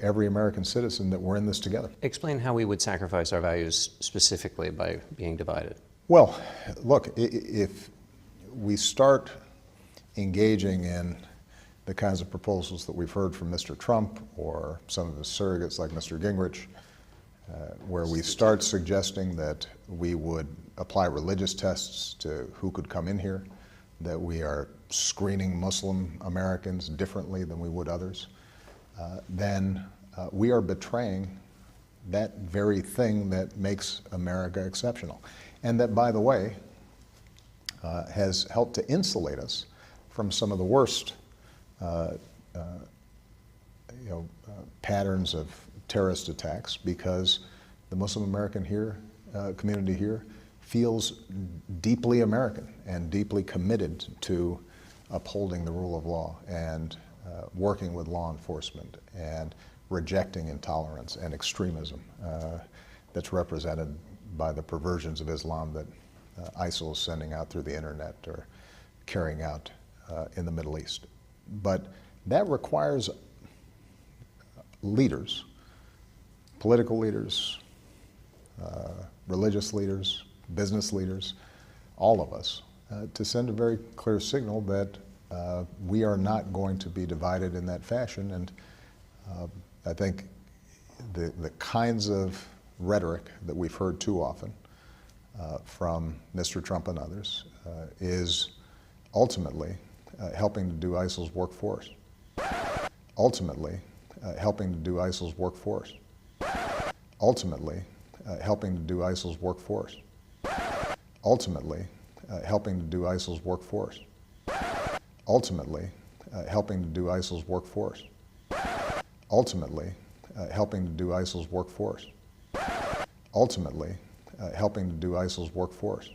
every American citizen that we're in this together. Explain how we would sacrifice our values specifically by being divided. Well, look, if we start engaging in the kinds of proposals that we've heard from Mr. Trump or some of his surrogates like Mr. Gingrich, where we start suggesting that we would apply religious tests to who could come in here, that we are screening Muslim Americans differently than we would others, then we are betraying that very thing that makes America exceptional. And that, by the way, has helped to insulate us from some of the worst patterns of terrorist attacks, because the Muslim American community here feels deeply American and deeply committed to upholding the rule of law and working with law enforcement and rejecting intolerance and extremism that's represented by the perversions of Islam that ISIL is sending out through the internet or carrying out in the Middle East. But that requires leaders, political leaders, religious leaders, business leaders, all of us, to send a very clear signal that we are not going to be divided in that fashion. And I think the kinds of rhetoric that we've heard too often from Mr. Trump and others is ultimately helping to do ISIL's work for us. Ultimately, helping to do ISIL's work for us. Ultimately, helping to do ISIL's work for us. Ultimately, helping to do ISIL's work for us. Ultimately, helping to do ISIL's work for us. Ultimately, helping to do ISIL's work for us. Ultimately, helping to do ISIL's work for us.